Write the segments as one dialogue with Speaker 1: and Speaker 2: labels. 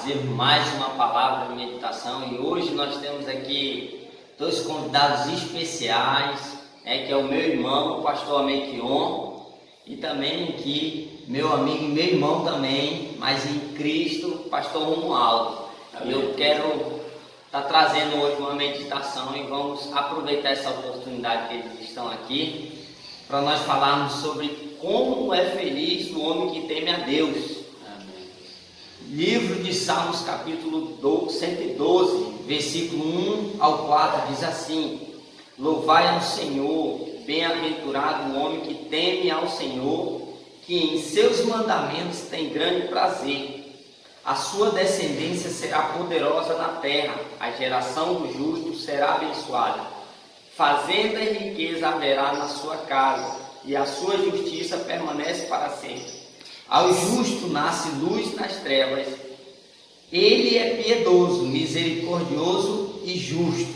Speaker 1: fazer mais uma palavra de meditação, e hoje nós temos aqui dois convidados especiais, que é o meu irmão, o pastor Amequion, e também aqui meu amigo e meu irmão também, mas em Cristo, pastor Romualdo. E eu quero estar trazendo hoje uma meditação e vamos aproveitar essa oportunidade que eles estão aqui para nós falarmos sobre como é feliz o homem que teme a Deus. Livro de Salmos, capítulo 112, versículo 1 ao 4, diz assim: Louvai ao Senhor, bem-aventurado o homem que teme ao Senhor, que em seus mandamentos tem grande prazer. A sua descendência será poderosa na terra, a geração do justo será abençoada. Fazenda e riqueza haverá na sua casa, e a sua justiça permanece para sempre. Ao justo nasce luz nas trevas. Ele é piedoso, misericordioso e justo.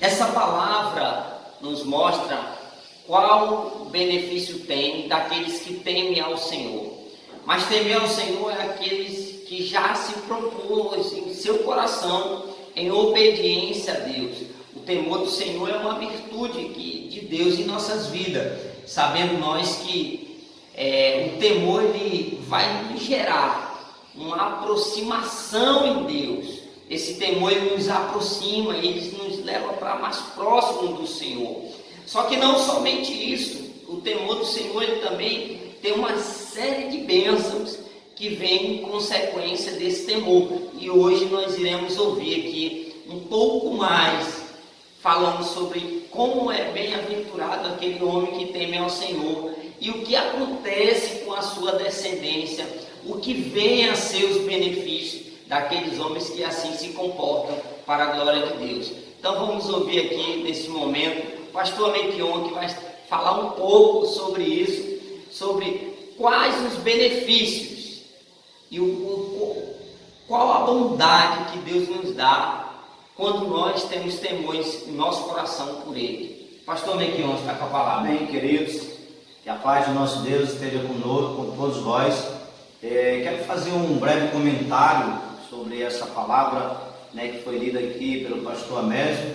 Speaker 1: Essa palavra nos mostra qual benefício tem daqueles que temem ao Senhor. Mas temer ao Senhor é aqueles que já se propôs em seu coração em obediência a Deus. O temor do Senhor é uma virtude de Deus em nossas vidas, sabendo nós que o temor ele vai nos gerar uma aproximação em Deus. Esse temor ele nos aproxima, ele nos leva para mais próximo do Senhor. Só que não somente isso, o temor do Senhor ele também tem uma série de bênçãos que vêm em consequência desse temor. E hoje nós iremos ouvir aqui um pouco mais, falando sobre como é bem-aventurado aquele homem que teme ao Senhor e o que acontece com a sua descendência, o que vem a ser os benefícios daqueles homens que assim se comportam para a glória de Deus. Então vamos ouvir aqui nesse momento o pastor Amequion, que vai falar um pouco sobre isso, sobre quais os benefícios e qual a bondade que Deus nos dá quando nós temos temores em nosso coração por Ele. Pastor Amequion, está com a palavra.
Speaker 2: Amém, queridos. Que a paz do nosso Deus esteja conosco, com todos vós. Quero fazer um breve comentário sobre essa palavra, que foi lida aqui pelo pastor Amésio.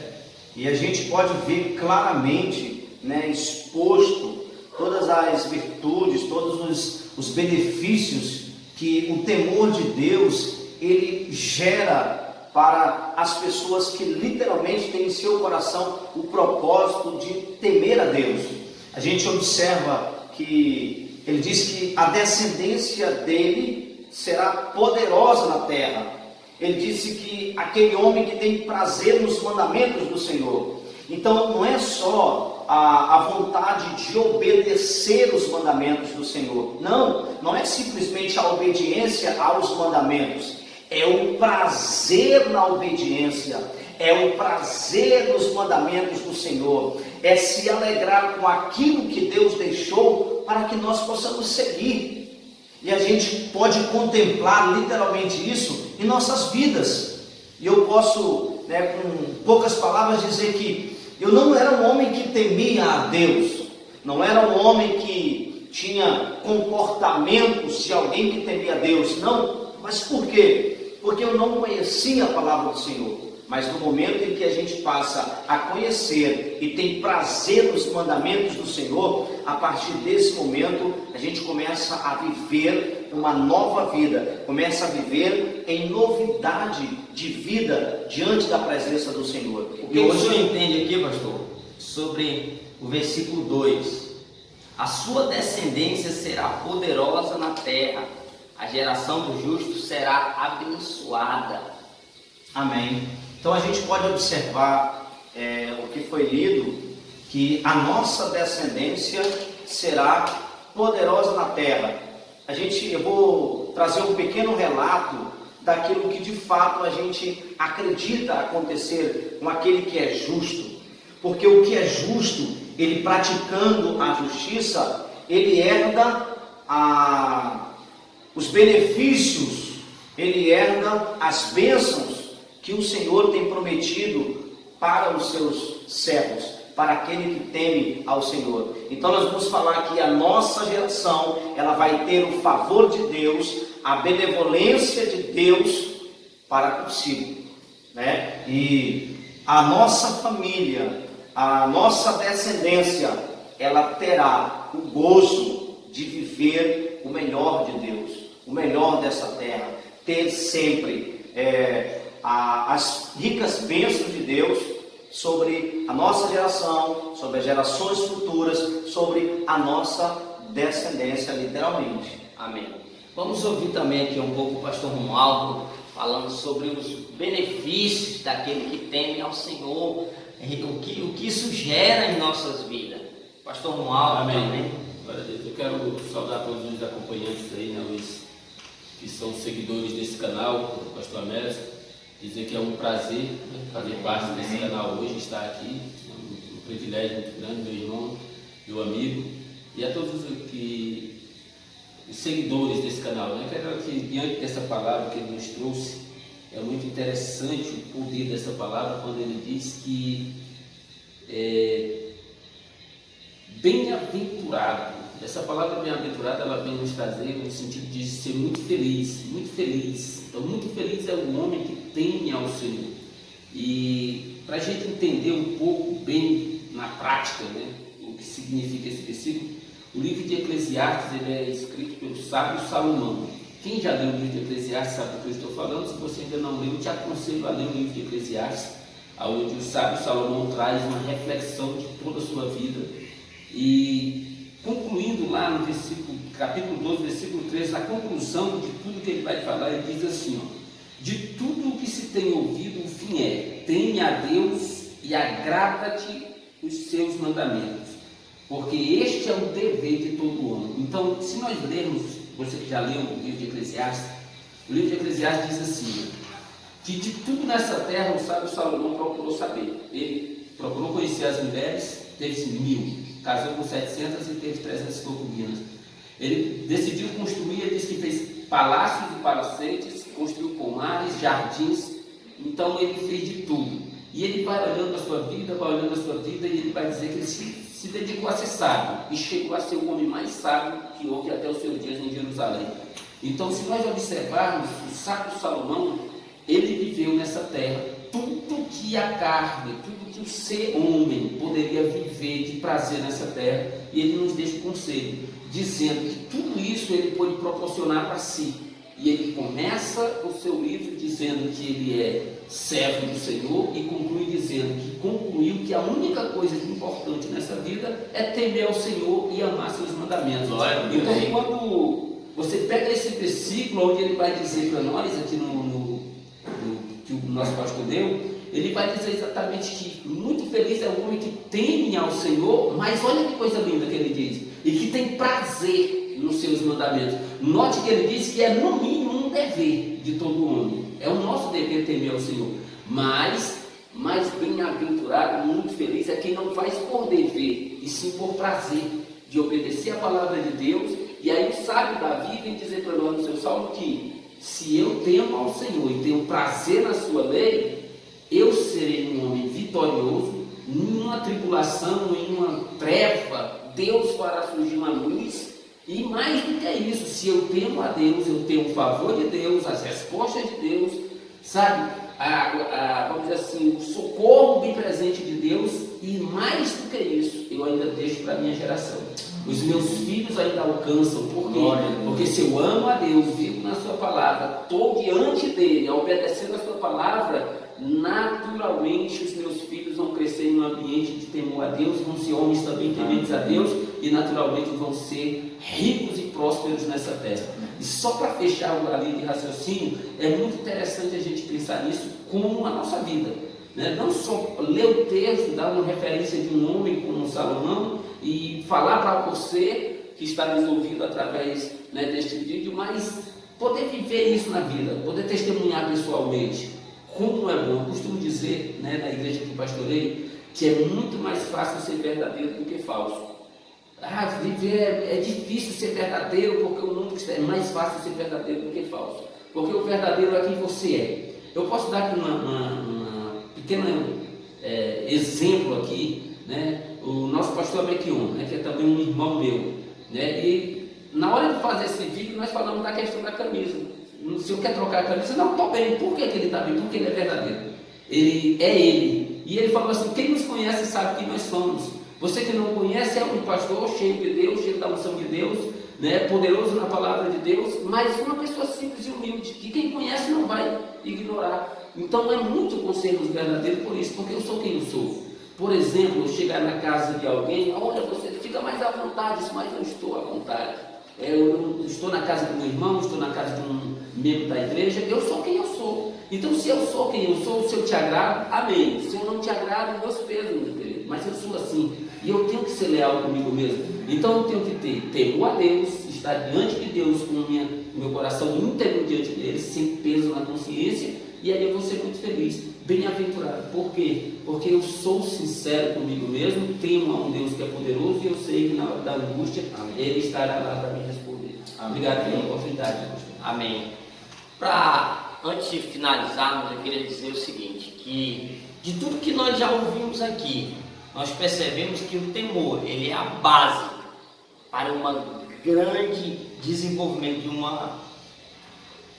Speaker 2: E a gente pode ver claramente, exposto todas as virtudes, todos os benefícios que o temor de Deus ele gera para as pessoas que literalmente têm em seu coração o propósito de temer a Deus. A gente observa que ele diz que a descendência dele será poderosa na terra. Ele disse que aquele homem que tem prazer nos mandamentos do Senhor. Então não é só a vontade de obedecer os mandamentos do Senhor. Não é simplesmente a obediência aos mandamentos. É o prazer na obediência, é o prazer nos mandamentos do Senhor, é se alegrar com aquilo que Deus deixou para que nós possamos seguir. E a gente pode contemplar literalmente isso em nossas vidas. E eu posso, com poucas palavras, dizer que eu não era um homem que temia a Deus, não era um homem que tinha comportamentos de alguém que temia a Deus, não. Mas por quê? Porque eu não conhecia a palavra do Senhor. Mas no momento em que a gente passa a conhecer e tem prazer nos mandamentos do Senhor, a partir desse momento a gente começa a viver uma nova vida, começa a viver em novidade de vida diante da presença do Senhor.
Speaker 1: O que o senhor entende aqui, pastor, sobre o versículo 2? A sua descendência será poderosa na terra, a geração do justo será abençoada.
Speaker 2: Amém. Então a gente pode observar o que foi lido, que a nossa descendência será poderosa na terra. Eu vou trazer um pequeno relato daquilo que de fato a gente acredita acontecer com aquele que é justo. Porque o que é justo, ele praticando a justiça, ele herda os benefícios, ele herda as bênçãos que o Senhor tem prometido para os seus servos. para aquele que teme ao Senhor. Então nós vamos falar que a nossa geração, ela vai ter o favor de Deus, a benevolência de Deus para consigo, né? E a nossa família, a nossa descendência, ela terá o gozo de viver o melhor de Deus, o melhor dessa terra, ter sempre as ricas bênçãos de Deus sobre a nossa geração, sobre as gerações futuras, sobre a nossa descendência, literalmente.
Speaker 1: Amém. Vamos ouvir também aqui um pouco o pastor Romualdo falando sobre os benefícios daquele que teme ao Senhor, o que isso gera em nossas vidas. Pastor Romualdo.
Speaker 3: Amém.
Speaker 1: Também.
Speaker 3: Glória a Deus. Eu quero saudar todos os acompanhantes aí, né, os que são seguidores desse canal, o pastor Américo, dizer que é um prazer fazer parte desse canal hoje, estar aqui, é um privilégio muito grande, meu irmão, meu amigo, e a todos os seguidores desse canal, né? Quero que diante dessa palavra que ele nos trouxe, é muito interessante o poder dessa palavra quando ele diz que bem-aventurado. Essa palavra bem-aventurado, ela vem nos trazer no sentido de ser muito feliz, muito feliz. Então, muito feliz é o homem que teme ao Senhor. E para a gente entender um pouco bem na prática, né, o que significa esse versículo, o livro de Eclesiastes ele é escrito pelo sábio Salomão. Quem já leu o livro de Eclesiastes sabe do que eu estou falando. Se você ainda não leu, eu te aconselho a ler o livro de Eclesiastes, onde o sábio Salomão traz uma reflexão de toda a sua vida. E concluindo lá no capítulo 12, versículo 13, na conclusão de tudo que ele vai falar, ele diz assim, ó: de tudo o que se tem ouvido, o fim é: teme a Deus e agrada-te os seus mandamentos, porque este é o dever de todo homem. Então, se nós lermos, você que já leu o livro de Eclesiastes, o livro de Eclesiastes diz assim, que de tudo nessa terra o sábio Salomão procurou saber. Ele procurou conhecer as mulheres, teve 1000, casou com 700 e teve 300 concubinas. Ele decidiu construir, ele disse que fez palácios e palacetes, construiu pomares, jardins. Então ele fez de tudo. E ele vai olhando a sua vida, e ele vai dizer que ele se dedicou a ser sábio e chegou a ser o homem mais sábio que houve até os seus dias em Jerusalém. Então, se nós observarmos o sábio Salomão, ele viveu nessa terra tudo que a carne, tudo que o ser homem poderia viver de prazer nessa terra, e ele nos deixa um conselho, dizendo que tudo isso ele pôde proporcionar para si. E ele começa o seu livro dizendo que ele é servo do Senhor e concluiu que a única coisa importante nessa vida é temer ao Senhor e amar seus mandamentos. Então, quando você pega esse versículo onde ele vai dizer para nós, aqui que o nosso pastor deu, ele vai dizer exatamente que muito feliz é o homem que teme ao Senhor, mas olha que coisa linda que ele diz, e que tem prazer nos seus mandamentos. Note que ele diz que é no mínimo um dever de todo homem. É o nosso dever temer ao Senhor. Mas mais bem-aventurado, muito feliz é quem não faz por dever, e sim por prazer, de obedecer a palavra de Deus. E aí o sábio Davi vem dizer para nós no seu salmo que se eu temo ao Senhor e tenho prazer na sua lei, eu serei um homem vitorioso. Em uma tribulação, em uma treva, Deus fará surgir uma luz. E mais do que isso, se eu temo a Deus, eu tenho o favor de Deus, as respostas de Deus, sabe? Vamos dizer assim, o socorro bem presente de Deus. E mais do que isso, eu ainda deixo para a minha geração. Os meus filhos ainda alcançam. Por quê? Porque se eu amo a Deus, vivo na sua palavra, estou diante dele, obedecendo a sua palavra, naturalmente os meus filhos vão crescer em um ambiente de temor a Deus, vão ser homens também tementes a Deus, e naturalmente vão ser ricos e prósperos nessa terra. E só para fechar a linha de raciocínio, é muito interessante a gente pensar nisso como a nossa vida, né? Não só ler o texto, dar uma referência de um homem como Salomão e falar para você que está nos ouvindo através, né, deste vídeo, mas poder viver isso na vida, poder testemunhar pessoalmente. Como é bom. Eu costumo dizer, né, na igreja que pastorei, que é muito mais fácil ser verdadeiro do que falso. Viver é difícil ser verdadeiro, porque o mundo é mais fácil ser verdadeiro do que falso. Porque o verdadeiro é quem você é. Eu posso dar aqui uma pequena exemplo aqui né? O nosso pastor Mequion, né? Que é também um irmão meu, né? E na hora de fazer esse vídeo, nós falamos da questão da camisa. Se eu quero trocar a camisa, não, estou bem. Por que ele está bem? Porque ele é verdadeiro. Ele é ele. E ele falou assim: quem nos conhece sabe quem nós somos. Você que não conhece é um pastor cheio de Deus, cheio da unção de Deus, né? Poderoso na palavra de Deus, mas uma pessoa simples e humilde, que quem conhece não vai ignorar. Então é muito bom sermos verdadeiros por isso, porque eu sou quem eu sou. Por exemplo, eu chegar na casa de alguém, olha, você fica mais à vontade, mas eu estou à vontade. Eu estou na casa do meu irmão, estou na casa de um membro da igreja, eu sou quem eu sou. Então, se eu sou quem eu sou, se eu te agrado, amém. Se eu não te agrado, meus pesos, meu querido. Mas eu sou assim, e eu tenho que ser leal comigo mesmo. Então, eu tenho que ter temor a Deus, estar diante de Deus com meu coração íntegro diante dele, sem peso na consciência, e aí eu vou ser muito feliz, bem-aventurado. Por quê? Porque eu sou sincero comigo mesmo, temo a um Deus que é poderoso, e eu sei que na hora da angústia, ele estará lá para me responder. Amém. Obrigado pela oportunidade, pastor.
Speaker 1: Amém. Antes de finalizarmos, eu queria dizer o seguinte, que de tudo que nós já ouvimos aqui, nós percebemos que o temor, ele é a base para um grande desenvolvimento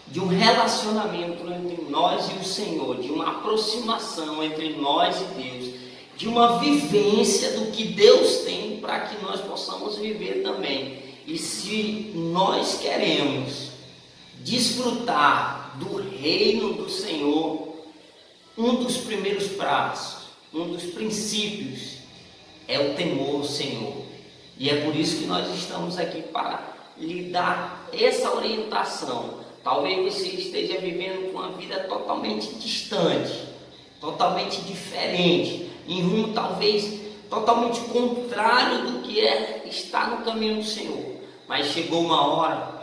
Speaker 1: de um relacionamento entre nós e o Senhor, de uma aproximação entre nós e Deus, de uma vivência do que Deus tem para que nós possamos viver também. E se nós queremos desfrutar do reino do Senhor, um dos primeiros passos, um dos princípios é o temor ao Senhor. E é por isso que nós estamos aqui para lhe dar essa orientação. Talvez você esteja vivendo uma vida totalmente distante, totalmente diferente, em rumo talvez totalmente contrário do que é estar no caminho do Senhor. Mas chegou uma hora,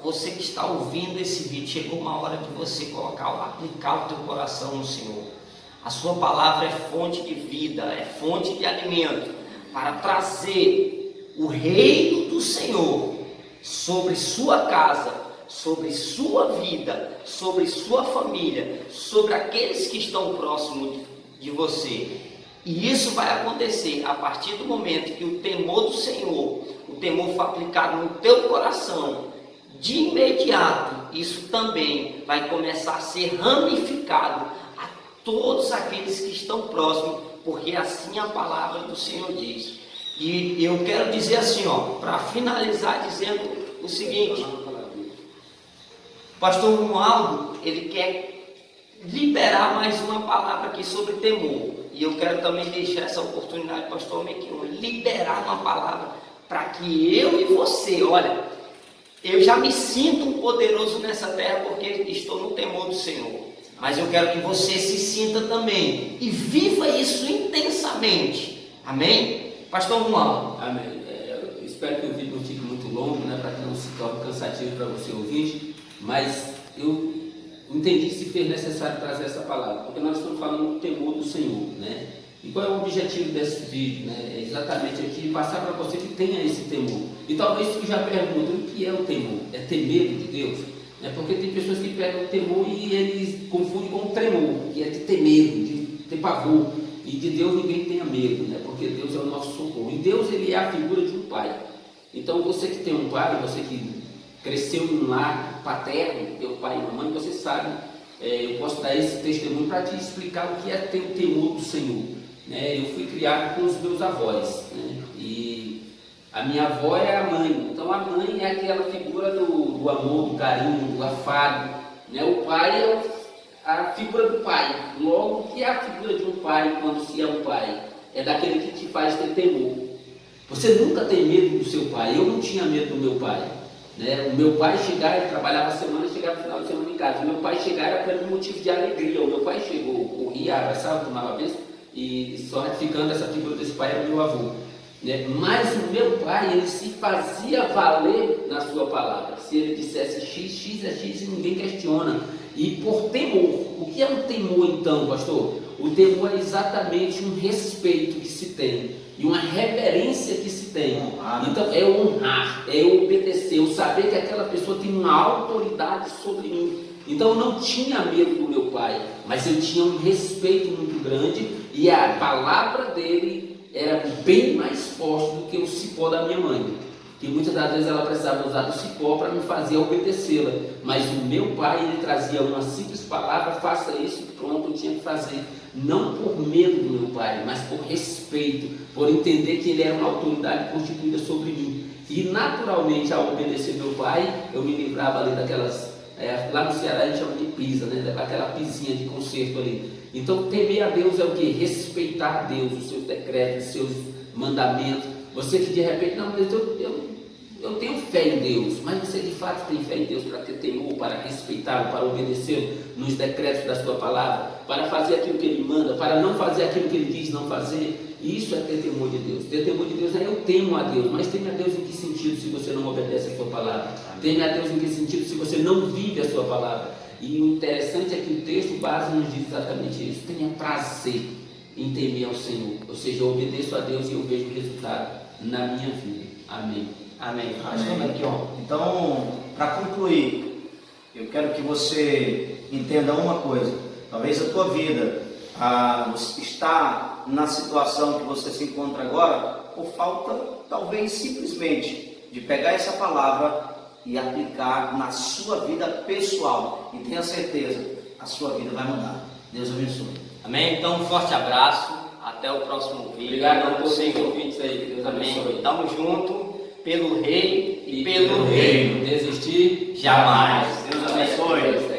Speaker 1: você que está ouvindo esse vídeo, chegou uma hora de você aplicar o teu coração no Senhor. A sua palavra é fonte de vida, é fonte de alimento, para trazer o reino do Senhor sobre sua casa, sobre sua vida, sobre sua família, sobre aqueles que estão próximos de você. E isso vai acontecer a partir do momento que o temor do Senhor, o temor for aplicado no teu coração. De imediato, isso também vai começar a ser ramificado a todos aqueles que estão próximos, porque assim a palavra do Senhor diz. E eu quero dizer assim, para finalizar, dizendo o seguinte: pastor Romualdo, ele quer liberar mais uma palavra aqui sobre temor. E eu quero também deixar essa oportunidade, pastor Mequion, liberar uma palavra para que eu e você, olha, eu já me sinto um poderoso nessa terra porque estou no temor do Senhor. Mas eu quero que você se sinta também e viva isso intensamente. Amém? Pastor Romualdo.
Speaker 3: Amém. Eu espero que o vídeo não fique muito longo, né, para que não se torne cansativo para você ouvir. Mas eu entendi se fez necessário trazer essa palavra, porque nós estamos falando do temor do Senhor, né? E qual é o objetivo desse vídeo, né? É exatamente aqui passar para você que tenha esse temor. E talvez tu já pergunte: o que é o temor? É ter medo de Deus? Né? Porque tem pessoas que pegam o temor e eles confundem com o tremor, que é de ter medo, de ter pavor. E de Deus ninguém tenha medo, né? Porque Deus é o nosso socorro. E Deus, ele é a figura de um pai. Então você que tem um pai, você que cresceu em um lar paterno, teu pai e mamãe, você sabe, eu posso dar esse testemunho para te explicar o que é ter o temor do Senhor. Eu fui criado com os meus avós, né? E a minha avó é a mãe. Então a mãe é aquela figura do amor, do carinho, do afago, né? O pai é a figura do pai. Logo, o que é a figura de um pai quando se é um pai? É daquele que te faz ter temor. Você nunca tem medo do seu pai. Eu não tinha medo do meu pai, né? O meu pai chegar, ele trabalhava a semana e chegava no final de semana em casa. O meu pai chegar era para mim motivo de alegria. O meu pai chegou, corria, abraçava, tomava bênção. E só ratificando essa figura desse pai era meu avô, né? Mas o meu pai, ele se fazia valer na sua palavra. Se ele dissesse X, X é X e ninguém questiona. E por temor. O que é um temor então, pastor? O temor é exatamente um respeito que se tem e uma reverência que se tem. Então é honrar, é obedecer, eu saber que aquela pessoa tem uma autoridade sobre mim. Então eu não tinha medo do meu pai, mas eu tinha um respeito muito grande e a palavra dele era bem mais forte do que o cipó da minha mãe, que muitas das vezes ela precisava usar do cipó para me fazer obedecê-la, mas o meu pai, ele trazia uma simples palavra: faça isso, pronto, eu tinha que fazer, não por medo do meu pai, mas por respeito, por entender que ele era uma autoridade constituída sobre mim, e naturalmente ao obedecer meu pai, eu me livrava ali daquelas, lá no Ceará a gente chama de pisa, né? Daquela pisinha de conserto ali. Então temer a Deus é o que? Respeitar a Deus, os seus decretos, os seus mandamentos. Você que de repente, não, mas eu tenho fé em Deus, mas você de fato tem fé em Deus para ter temor, para respeitá-lo, para obedecê-lo nos decretos da sua palavra, para fazer aquilo que ele manda, para não fazer aquilo que ele diz não fazer. Isso é ter temor de Deus. Ter temor de Deus é eu temo a Deus, mas teme a Deus em que sentido se você não obedece a sua palavra? Teme a Deus em que sentido se você não vive a sua palavra? E o interessante é que o texto base nos diz exatamente isso: tenha prazer em temer ao Senhor, ou seja, eu obedeço a Deus e eu vejo o resultado na minha vida. Amém.
Speaker 2: Amém. Então, para concluir, eu quero que você entenda uma coisa. Talvez a tua vida está na situação que você se encontra agora por falta, talvez simplesmente, de pegar essa palavra e aplicar na sua vida pessoal. E tenha certeza, a sua vida vai mudar. Deus abençoe.
Speaker 1: Amém? Então, um forte abraço. Até o próximo vídeo.
Speaker 3: Obrigado a todos os ouvintes aí. Deus abençoe.
Speaker 1: Amém. Estamos juntos pelo Rei e
Speaker 3: pelo reino. Desistir
Speaker 1: jamais.
Speaker 2: Deus abençoe.